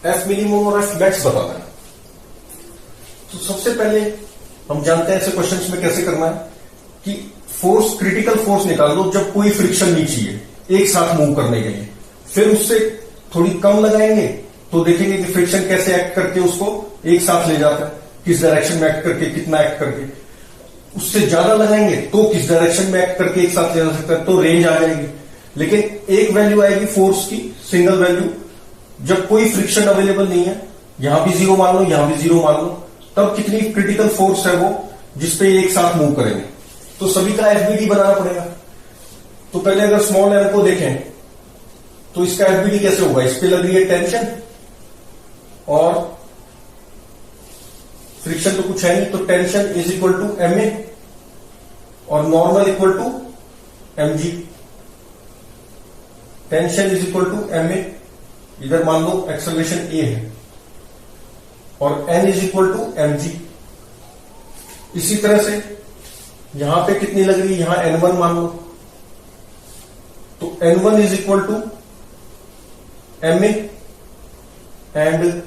F minimum और F max बताना है। तो सबसे पहले हम जानते हैं ऐसे क्वेश्चंस में कैसे करना है कि फोर्स, क्रिटिकल फोर्स निकाल लो जब कोई फ्रिक्शन नहीं चाहिए एक साथ मूव करने के लिए। फिर उससे थोड़ी कम लगाएंगे तो देखेंगे कि फ्रिक्शन कैसे एक्ट करके उसको एक साथ ले जाता है, किस डायरेक्शन में एक्ट करके, कितना एक्ट करके। उससे ज्यादा लगाएंगे तो किस डायरेक्शन में एक्ट करके एक साथ ले जा सकता है, तो रेंज आ जाएगी। लेकिन एक वैल्यू आएगी फोर्स की, सिंगल वैल्यू, जब कोई फ्रिक्शन अवेलेबल नहीं है, यहां भी जीरो मान लो, यहां भी जीरो मान लो, तब कितनी क्रिटिकल फोर्स है वो जिसपे एक साथ मूव करेंगे। तो सभी का एफबीडी बनाना पड़ेगा। तो पहले अगर स्मॉल एम को देखें तो इसका एफबीडी कैसे होगा, इस पे लग रही है टेंशन और फ्रिक्शन तो कुछ है नहीं, तो tension is equal to M A और normal equal to M G. Tension is equal to M A, इधर मान लो एक्सेलरेशन ए है, और N is equal to M G. इसी तरह से यहां पे कितनी लग रही है, यहां N1 मान लो, तो N1 is equal to M A and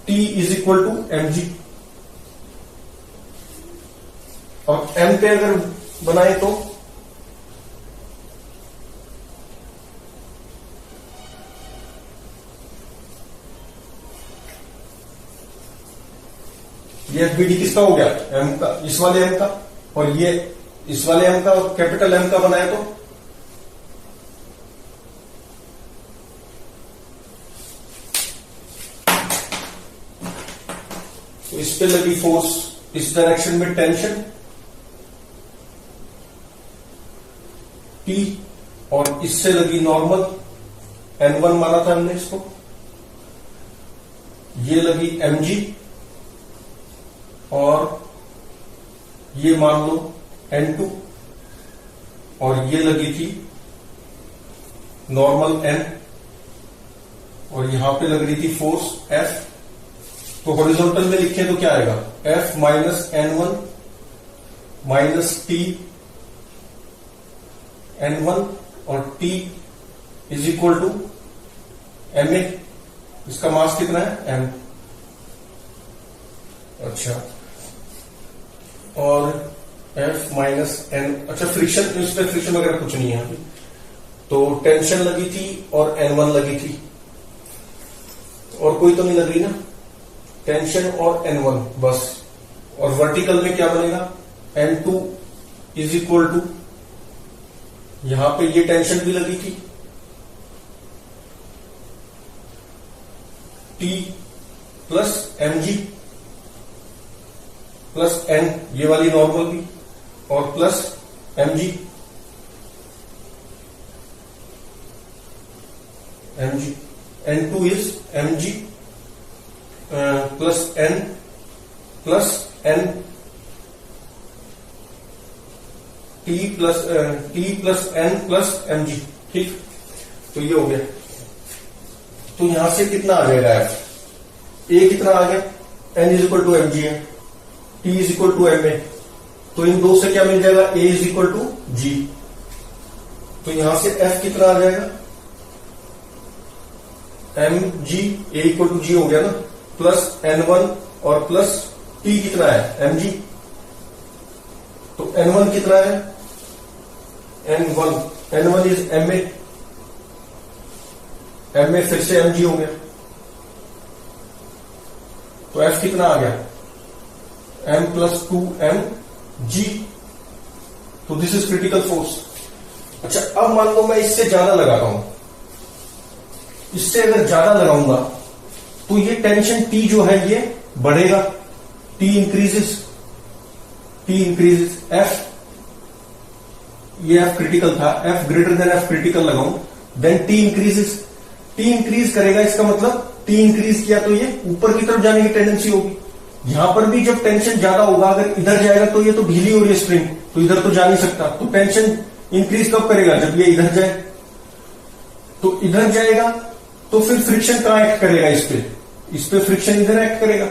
T is equal to M G. और M पे अगर बनाए तो ये एफबीडी किसका हो गया, एम का, इस वाले एम का, और ये इस वाले एम का, और कैपिटल एम का बनाए तो इस पे लगी फोर्स, इस डायरेक्शन में टेंशन P, और इससे लगी नॉर्मल N1 माना था हमने इसको, ये लगी mg, और ये मान लो N2, और ये लगी थी नॉर्मल N, और यहां पे लग रही थी फोर्स F। तो हॉरिजॉन्टल में लिखे तो क्या आएगा, F minus N1 minus T N1 और T is equal to MA। इसका मास कितना है, M। अच्छा, और F माइनस N, अच्छा फ्रिक्शन, इसमें फ्रिक्शन वगैरह कुछ नहीं है अभी। तो टेंशन लगी थी और N1 लगी थी, और कोई तो नहीं लग रही ना, टेंशन और N1 बस। और वर्टिकल में क्या बनेगा, N2 इज इक्वल टू, यहां पे ये टेंशन भी लगी थी T plus mg plus N, ये वाली नॉर्मल भी, और plus mg N2 is mg plus N plus N T plus N plus mg। ठीक, तो ये हो गया। तो यहां से कितना आ जाएगा, ए कितना आ गया, N is equal to M G है, T is equal to M A, तो इन दो से क्या मिल जाएगा, A is equal to G. तो यहां से F कितना आ जाएगा, M G, A equal to G हो गया ना, प्लस N1 और प्लस T कितना है, mg। तो N1 कितना है, N1 इज MA, MA फिर से mg हो गया। तो F कितना आ गया, M प्लस 2mg। तो दिस इज क्रिटिकल फोर्स। अच्छा, अब मान लो मैं इससे ज्यादा लगाता हूं, इससे अगर ज्यादा लगाऊंगा तो ये टेंशन T जो है ये बढ़ेगा, T इंक्रीजेस, F, ये F क्रिटिकल था, F greater than F critical लगाऊं, then T increases, T increase करेगा, इसका मतलब T इंक्रीज किया तो ये ऊपर की तरफ जाने की टेंडेंसी होगी। यहां पर भी जब टेंशन ज्यादा होगा, अगर इधर जाएगा तो ये तो ढीली हो रही है स्प्रिंग, तो इधर तो जा नहीं सकता, तो टेंशन इंक्रीज कब करेगा, जब ये इधर जाए। तो इधर जाएगा तो फिर फ्रिक्शन कहां एक्ट करेगा, इस पे फ्रिक्शन इधर एक्ट करेगा।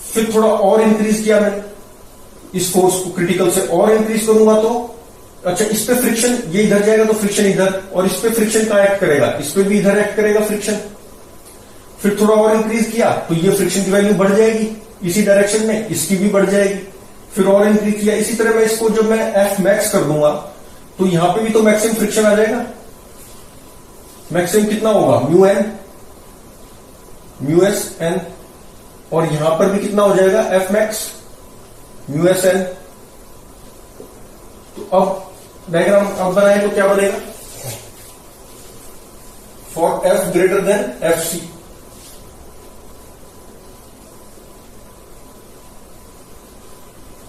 फिर थोड़ा और इंक्रीज किया मैंने इस फोर्स को, क्रिटिकल से और इंक्रीज करूंगा तो अच्छा, इस पे फ्रिक्शन, ये इधर जाएगा तो फ्रिक्शन इधर, और इस पे फ्रिक्शन कहां एक्ट करेगा, इस पे भी इधर एक्ट करेगा फ्रिक्शन। फिर थोड़ा और इंक्रीज किया तो ये फ्रिक्शन की वैल्यू बढ़ जाएगी इसी डायरेक्शन में, इसकी भी बढ़ जाएगी। फिर और इंक्रीज किया, इसी तरह मैं इसको जब मैं एफ मैक्स कर दूंगा तो यहां पे भी तो मैक्सिमम फ्रिक्शन आ जाएगा। मैक्सिमम कितना होगा, mu N, mu S N, और यहां पर भी कितना हो जाएगा, F max mu S N. तो अब डायग्राम अब बनाए तो क्या बनेगा, for F greater than F C,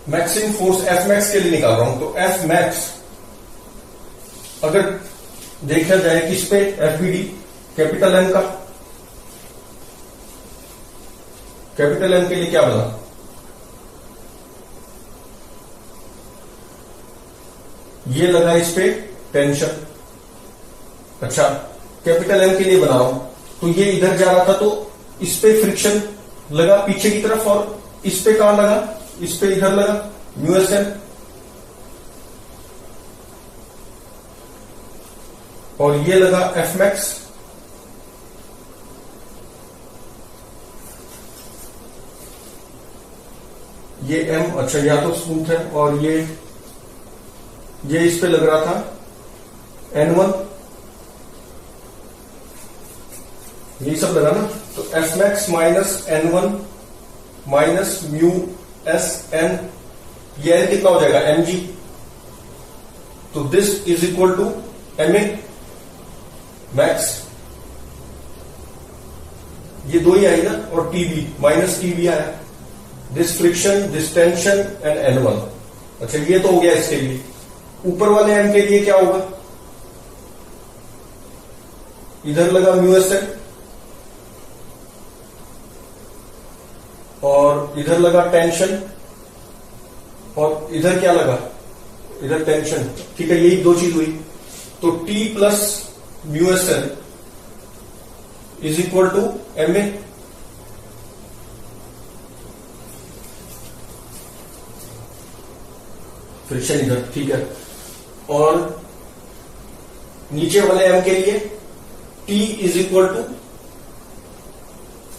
maximum force F max के लिए निकाल रहा हूं। तो एफ मैक्स अगर देखा जाए किस पे, F B D capital M का, कैपिटल एम के लिए क्या बना, ये लगा इस पे टेंशन। अच्छा, कैपिटल एम के लिए बना रहा हूं तो ये इधर जा रहा था तो इस पे फ्रिक्शन लगा पीछे की तरफ, और इस पे कहां लगा, इस पे इधर लगा म्यू एस एन, और ये लगा एफ मैक्स। ये एम, अच्छा यहां तो स्मूथ है, और ये इस पे लग रहा था N1, ये सब लगा ना। तो F max minus N1 minus mu S N, ये एन कितना हो जाएगा, एम जी। तो this is equal to M A max, ये दो ही आई ना, और टीबी माइनस टीबी आया, this friction, this tension and N1। अच्छा, ये तो हो गया इसके लिए। ऊपर वाले एम के लिए क्या होगा, इधर लगा म्यू एस एन और इधर लगा टेंशन, और इधर क्या लगा, इधर टेंशन। ठीक है, यही दो चीज हुई। तो T plus mu S N is equal to M A. Friction इधर, ठीक है। और नीचे वाले एम के लिए T इज इक्वल टू,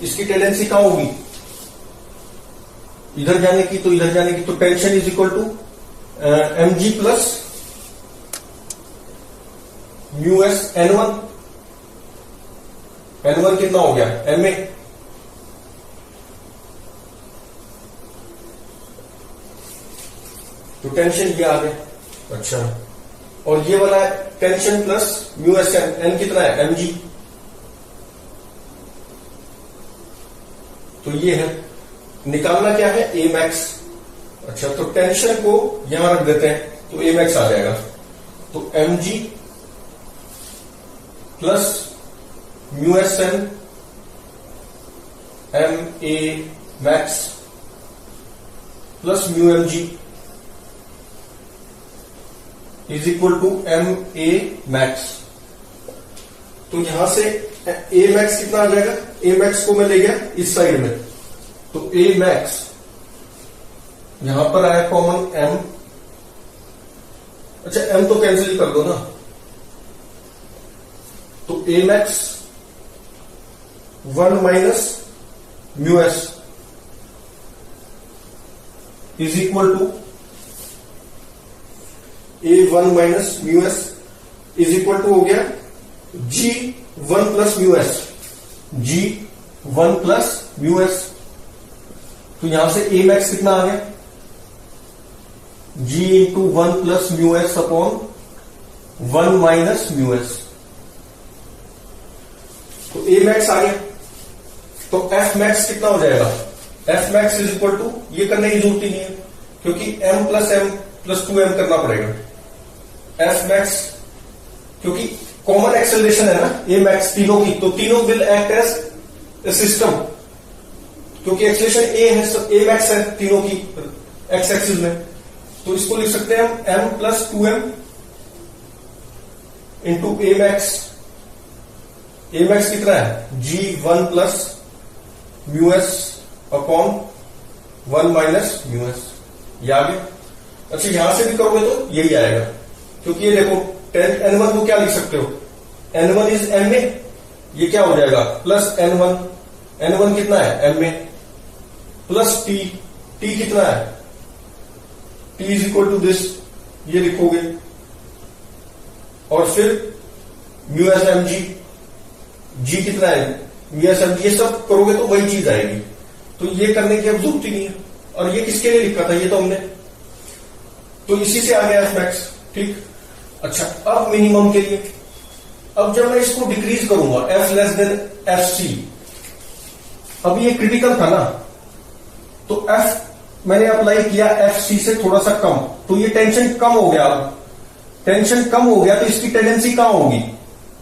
इसकी टेंडेंसी कहां होगी, इधर जाने की, तो इधर जाने की, तो tension is equal to M G plus mu S N1। N1 कितना हो गया, एम ए। तो टेंशन ये आ गया। अच्छा, और ये वाला है tension plus mu S N, N कितना है, एम जी। तो ये है, निकालना क्या है, ए मैक्स। अच्छा, तो टेंशन को यहां रख देते हैं तो ए मैक्स आ जाएगा। तो M G plus mu S N M A max plus mu M G is equal to M A max. तो यहां से ए मैक्स कितना आ जाएगा, ए मैक्स को मैं ले गया इस साइड में, तो ए मैक्स यहां पर आया कॉमन एम। अच्छा, एम तो कैंसिल ही कर दो ना, तो A max 1 minus mu S is equal to A1 minus mu S is equal to हो गया G1 plus mu S, G1 plus mu S. तो यहां से A मैक्स कितना आ गया, G into 1 plus mu S upon 1 minus mu S. तो A max आ गया। तो F मैक्स कितना हो जाएगा, F max is equal to, ये करने की जरूरत ही नहीं है क्योंकि M प्लस 2M करना पड़ेगा। F मैक्स, क्योंकि कॉमन एक्सेलरेशन है ना A मैक्स तीनों की, तो तीनों will act as a system, क्योंकि एक्सेलरेशन A है, A मैक्स है तीनों की एक्स एक्सिस में। तो इसको लिख सकते हैं हम M plus 2M into A max. A max कितना है, G1 plus mu S upon 1 minus mu S. ये आ गया। अच्छा, यहां से भी करोगे तो यही आएगा। क्योंकि ये देखो N1 को क्या लिख सकते हो, N1 इज MA, ये क्या हो जाएगा प्लस N1 कितना है MA प्लस T कितना है T is equal to this, ये लिखोगे, और फिर म्यू एस mg, G कितना है म्यू एस mg, ये सब करोगे तो वही चीज आएगी। तो ये करने की अब जरूरत ही नहीं है। और ये किसके लिए लिखा था, ये तो हमने, तो इसी से आ गया एफ मैक्स, ठीक। अच्छा, अब मिनिमम के लिए, अब जब मैं इसको डिक्रीज करूंगा F less than F C, अब ये क्रिटिकल था ना, तो एफ मैंने अप्लाई किया एफ सी से थोड़ा सा कम, तो ये टेंशन कम हो गया। अब टेंशन कम हो गया तो इसकी टेंडेंसी कहां होगी,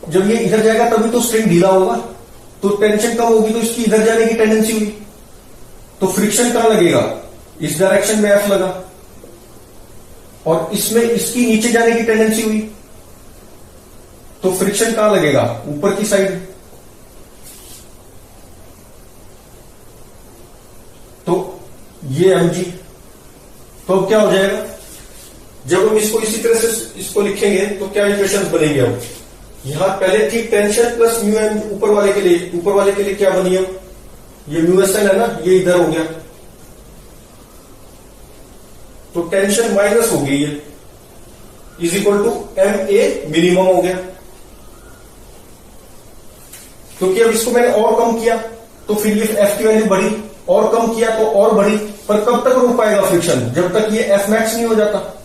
जब ये इधर जाएगा तभी तो स्ट्रिंग ढीला होगा, तो टेंशन कम होगी तो इसकी इधर जाने की टेंडेंसी हुई, तो फ्रिक्शन कहां लगेगा, इस डायरेक्शन में एफ लगा, और इसमें इसकी नीचे जाने की टेंडेंसी हुई, तो फ्रिक्शन कहां लगेगा, ऊपर की साइड। तो ये mg, तो अब क्या हो जाएगा, जब हम इसको इसी तरह से इसको लिखेंगे तो क्या इक्वेशंस बनेंगे। अब यहां पहले थी टेंशन प्लस म्यू एम, ऊपर वाले के लिए क्या बनी, अब ये म्यू एस एन है ना, ये इधर हो गया, तो टेंशन माइनस हो गई है, is equal to M A minimum हो गया। क्योंकि अब इसको मैंने और कम किया तो फिर ये एफ की वैल्यू बढ़ी, और कम किया तो और बढ़ी, पर कब तक रोक पाएगा फ्रिक्शन, जब तक ये एफ मैक्स नहीं हो जाता।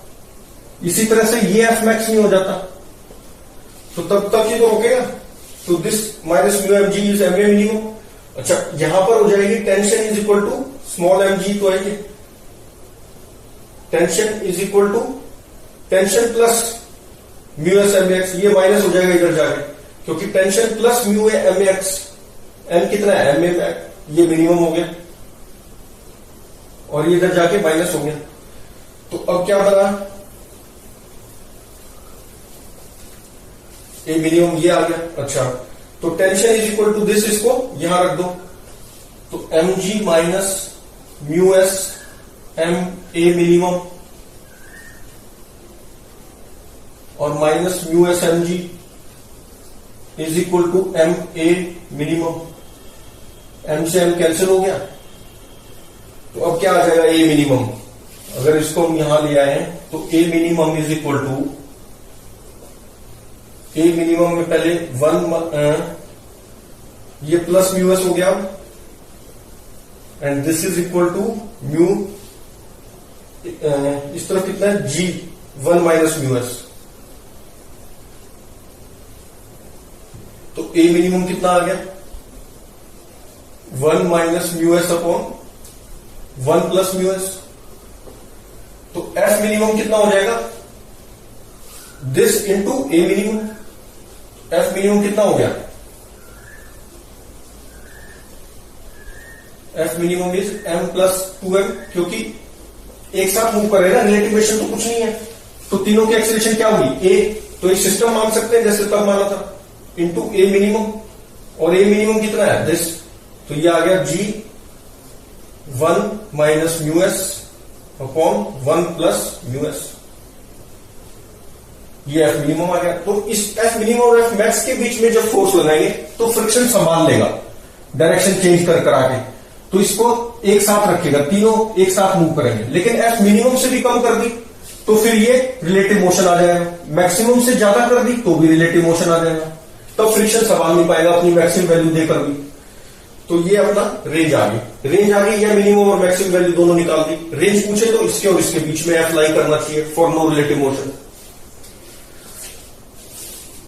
इसी तरह से ये एफ मैक्स नहीं हो जाता तो तब तक ये तो रोकेगा। तो this minus mu M G is M A minimum. अच्छा, यहां पर हो जाएगी tension is equal to small M G, तो है tension is equal to tension plus mu S M X, ये माइनस हो जाएगा इधर जाके, क्योंकि tension plus mu M X, M कितना है एम ए, ये मिनिमम हो गया, और ये इधर जाके माइनस हो गया। तो अब क्या बना, ए मिनिमम ये आ गया। अच्छा, तो tension is equal to this, इसको यहां रख दो, तो M G minus mu S M A minimum और minus mu S M G is equal to M A minimum. M से एम कैंसिल हो गया, तो अब क्या आ जाएगा ए मिनिमम। अगर इसको हम यहां ले आए हैं तो A minimum is equal to, A minimum में पहले 1 ये प्लस म्यू एस हो गया, and this is equal to mu, इस तरफ कितना है जी 1 माइनस म्यू एस, तो ए मिनिमम कितना आ गया 1 minus mu S upon 1 plus mu S. तो एफ मिनिमम कितना हो जाएगा, this into A minimum. F minimum कितना हो गया, F minimum is M plus 2m, क्योंकि एक साथ मूव कर रहे हैं ना, रिलेटिवेशन तो कुछ नहीं है, तो तीनों की एक्सेलेरेशन क्या होगी ए, तो एक सिस्टम मान सकते हैं जैसे तब माना था, इंटू ए मिनिमम, और ए मिनिमम कितना है दिस, तो ये आ गया जी 1 minus mu S upon 1 plus mu S, ये एफ मिनिमम आ गया। तो इस एफ मिनिमम और एफ मैक्स के बीच में जब फोर्स लगाएंगे तो फ्रिक्शन संभाल लेगा डायरेक्शन चेंज कर आके, तो इसको एक साथ रखेगा, तीनों एक साथ मूव करेंगे। लेकिन एफ मिनिमम से भी कम कर दी तो फिर ये रिलेटिव मोशन आ जाएगा, मैक्सिमम से ज्यादा कर दी तो भी रिलेटिव मोशन आ जाएगा, तब फ्रिक्शन संभाल नहीं पाएगा अपनी मैक्सिमम वैल्यू देकर भी। तो ये अपना रेंज आ गई, या मिनिमम और मैक्सिमम वैल्यू दोनों निकाल दी। रेंज पूछे तो इसके और इसके बीच में एफ लाई करना चाहिए फॉर नो रिलेटिव मोशन।